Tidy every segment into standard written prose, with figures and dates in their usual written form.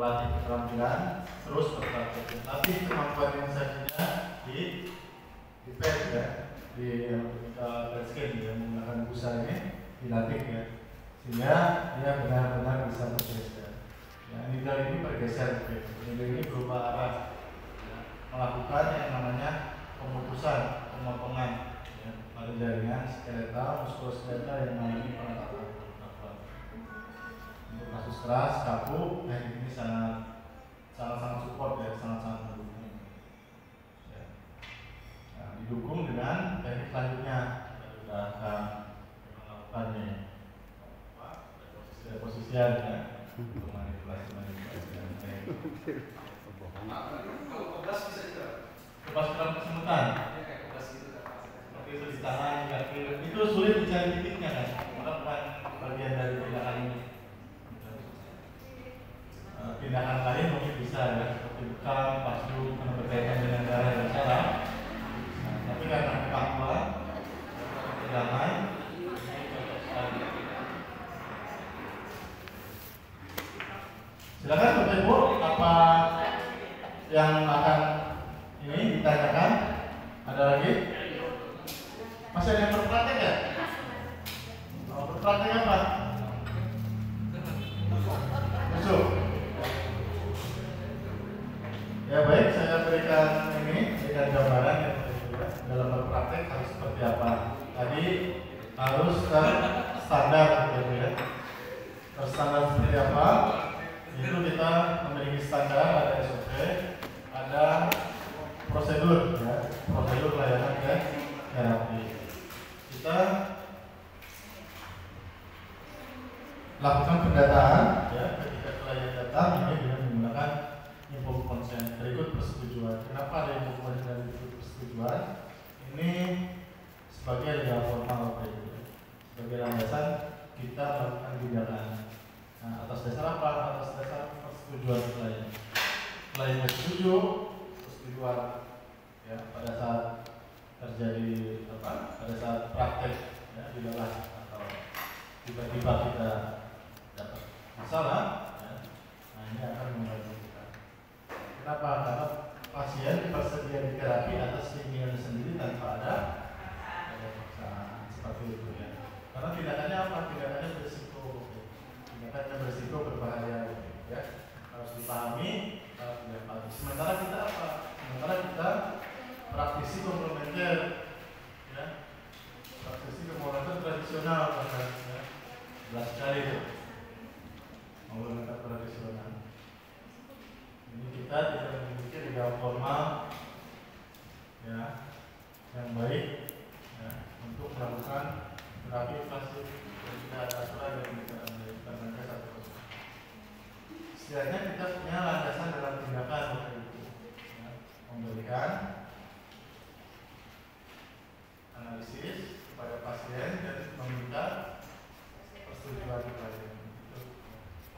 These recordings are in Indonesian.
melatih keterampilan terus berpraktek. Tapi kemampuan yang saya punya di pet ya, di pet skin ya, menggunakan busa ini dilatih ya, sehingga dia benar-benar bisa bergeser. Ya, needle ini bergeser, needle ini berubah arah, ya, melakukan yang namanya pemutusan, pemotongan ya, pada jaringan skeletal, muskuloskeletal yang mengalami penatapan. Untuk kasus keras, kaku, teknik ini sangat support ya, sangat mendukung. Ya. Nah, didukung dengan teknik selanjutnya, kita akan melakukannya posisian ya, untuk manipulasi. Kalau kobras bisa juga. Kobras dalam kesemutan. Seperti itu di tangan, di kaki. Itu sulit dicari titiknya kan, karena bukan bagian dari tindakan ini. Tindakan lain mungkin bisa ya, seperti bekam, pasdu, karena berkaitan dengan darah dan saraf. Tapi karena kekakuan, ketegangan, ini cocok sekali. Silakan Bapak Ibu, apa yang akan ini ditanyakan? Ada lagi? Masih ada yang berpraktek ya? Berpraktek apa? Besok. Ya baik, saya berikan gambaran ya, dalam berpraktek harus seperti apa. Tadi harus terstandar gitu ya. Terstandar seperti apa? Itu kita memiliki standar, ada SOP, ada prosedur ya, prosedur layanan terapi. Kita lakukan pendataan ya, ketika klien datang ini dengan menggunakan info konsen berikut persetujuan. Kenapa ada info konsen dan berikut persetujuan? Ini sebagai legal formal sebagai landasan kita melakukan tindakan. Nah, atas dasar apa? Atas dasar persetujuan klien. Kliennya setuju, persetujuan ya, pada saat terjadi apa? Pada saat praktek ya, di lelah atau tiba-tiba kita dapat masalah ya, nah ini akan membantu kita. Kenapa? Karena pasien bersedia di terapi atas keinginan sendiri tanpa ada paksaan seperti itu ya. Karena tindakannya apa? Tindakannya berisiko, tindakannya berisiko berbahaya ya. Harus dipahami, harus dipahami. Sementara kita apa? Sementara kita praktisi komplementer ya, praktisi komplementer tradisional bahkan ya. 11 kali itu komplementer tradisional. Ini kita tidak memiliki legal formal ya, yang baik ya, untuk melakukan terapi pasif dan tidak ada aturan yang kita ambil satu. Setidaknya kita punya landasan dalam tindakan itu ya, memberikan analisis kepada pasien dan meminta persetujuan klien.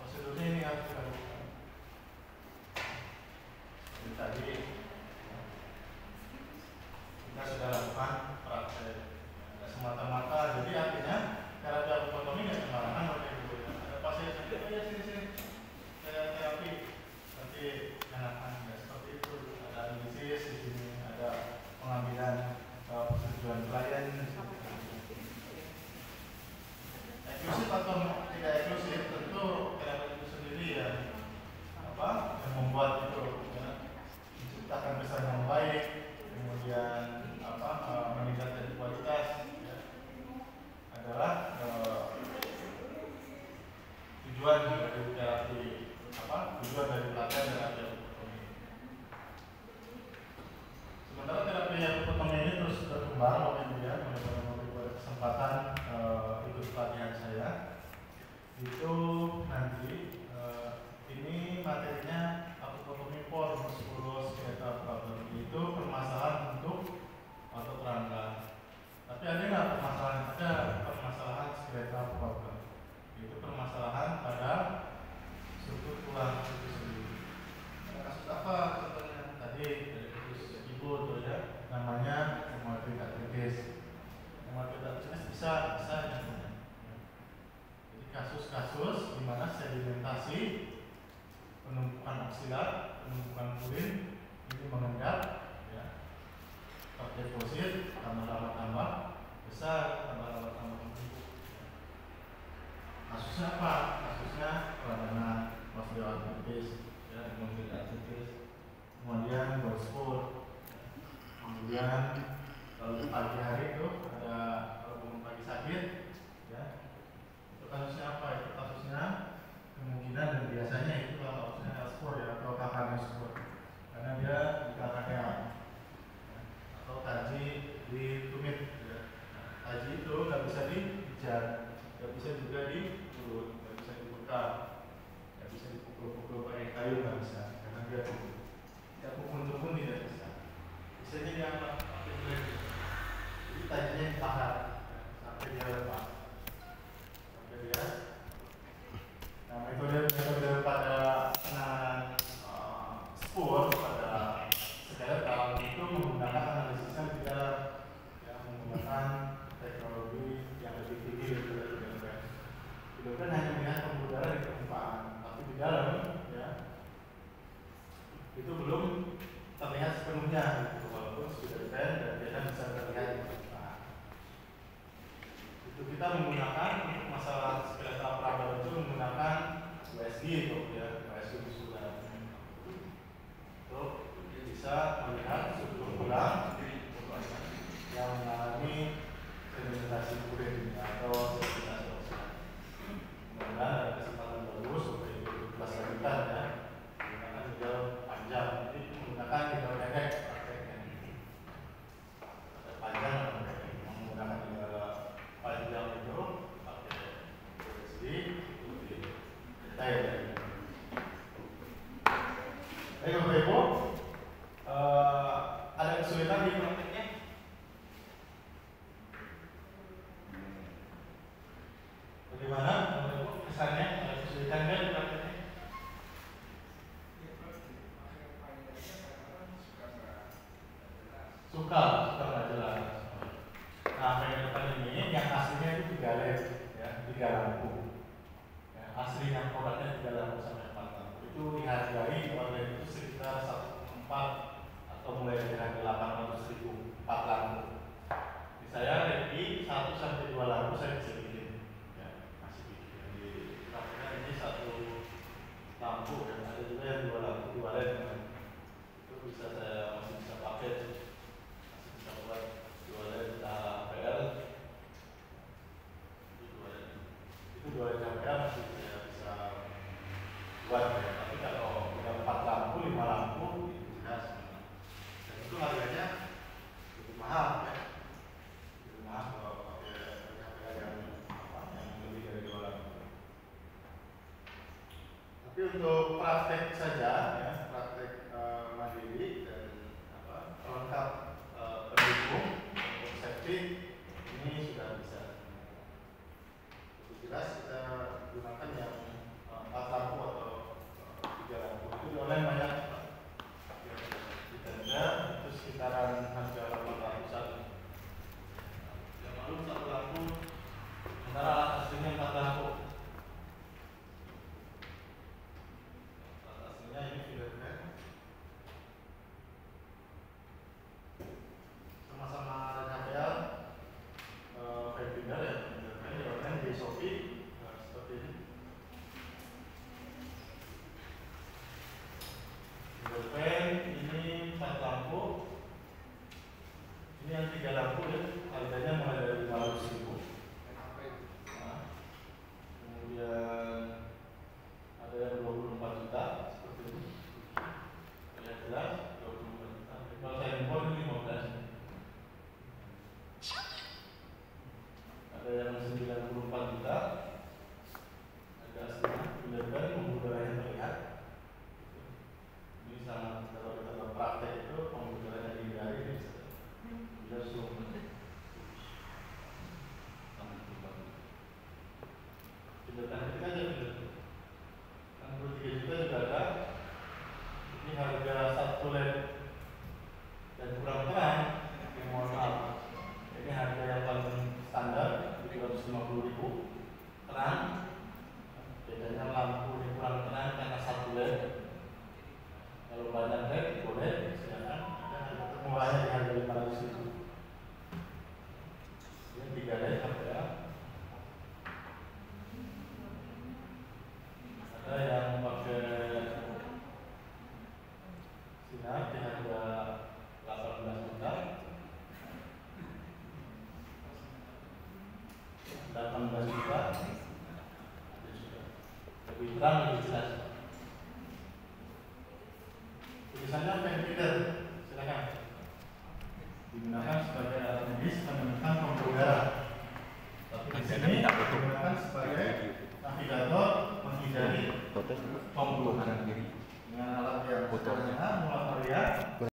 Prosedurnya ini harus dilakukan. Jadi tadi kita sudah lakukan praktek. Semata-mata, jadi artinya terapi akupunkturi nggak sembarangan oleh ibu. Ada pasien saja, oh ya sini saya terapi nanti enakan ya seperti itu. Ada analisis di sini, ada pengambilan persetujuan klien. Eksklusif atau tidak eksklusif tentu terapi itu sendiri ya, apa yang membuat itu ya, menciptakan kesan yang baik, kemudian apa meningkatkan kualitas ya, adalah tujuan dari terapi apa tujuan dari pelatihan terapi akupunkturi. Sementara terapi akupunkturi ini terus berkembang oleh dia, mulai kesempatan ikut pelatihan saya itu nanti ini materinya akupunkturi for muskuloskeletal problem, itu permasalahan untuk otot rangka. Tapi ada nggak permasalahan? Ada permasalahan skeletal problem. Itu permasalahan pada struktur tulang itu sendiri. Kasus apa contohnya? Tadi dari kasus ibu tuh ya, namanya rheumatoid arthritis. Rheumatoid arthritis bisa ya. Jadi kasus-kasus silat, penumpukan purin, ini mengendap, ya. Deposit tambah besar, tambah menumpuk. Kasusnya apa? Kasusnya peradangan osteoartritis, ya, artritis, kemudian bospor, kemudian kalau pagi hari itu ada kalau bangun pagi sakit, ya, itu kasusnya apa? Itu kasusnya kemungkinan dan biasanya itu kalau kasusnya L-spor, ya, atau kakak karena dia di kakaknya, atau taji di tumit, ya. Taji itu nggak bisa dipijat, nggak bisa juga diurut, nggak bisa dibekap, nggak bisa dipukul-pukul pakai kayu, nggak bisa, karena dia tubuh. Ya pukul pun tidak bisa. Biasanya dia pakai blade. Jadi tajinya ditahan, ya, sampai dia lepas, sampai dia. Nah, metode pada penanganan spor pada skeletal itu menggunakan analisisnya tidak, ya, menggunakan teknologi yang lebih tinggi daripada Pilotren. Pilotren hanya melihat pembuluh darah di permukaan, tapi di dalam, ya, itu belum terlihat sepenuhnya, gitu. Walaupun sudah detail dan dia bisa terlihat di permukaan. Itu kita menggunakan untuk masalah skeletal problem itu menggunakan USG itu, ya, USG visual. Untuk bisa melihat struktur tulang yang mengalami sedimentasi purin atau sedimentasi oksigen. Kemudian ada kesempatan bagus untuk ikut kelas lanjutan, ya, menggunakan ginjal panjang. Jadi menggunakan ginjal pendek prakteknya. Panjang atau pendek, menggunakan ginjal panjang itu pakai USG itu di detail, ya. Baik Bapak Ibu, ada kesulitan di prakteknya? Bagaimana Bapak Ibu kesannya, ada kesulitan nggak di prakteknya? Suka nggak jelas. Nah, yang depan ini yang aslinya itu 3 led, ya, 3 lampu. Ya, aslinya produknya 3 lampu sampai 4 lampu. Itu dihargai oleh itu sekitar 1,4 atau mulai dari harga 800.000 4 lampu. Di saya review 1 sampai 2 lampu saya bisa bikin, ya, masih bikin. Di prakteknya ini 1 lampu, dan ada juga yang 2 lampu 2 led, itu bisa saya masih bisa pakai, masih bisa buat 2 led HPL. Itu 2 led HPL masih saya bisa buat, ya. Tapi kalau udah 4 lampu 5 lampu itu jelas. Dan itu harganya lebih mahal, ya. Lebih mahal kalau pakai HPL yang lebih dari 2 lampu. Tapi untuk praktek saja, ya, praktek mandiri dan pelengkap pendukung untuk safety ini sudah bisa. Lebih jelas kita gunakan yang 4 lampu atau 3 lampu. Itu di online banyak, di tenda itu sekitaran harga 800-an. Yang maklum 1 lampu, sementara alat aslinya 4 lampu. Aslinya ini Pilotren, sama-sama HPL, Fabinder, ya, Pilotren di Shopee. terang lebih jelas. Tulisannya ventilator, silakan. Digunakan sebagai alat medis menemukan pembuluh darah. Tapi di sini digunakan sebagai navigator menghindari pembuluh darah dengan alat yang sederhana, muat meriah.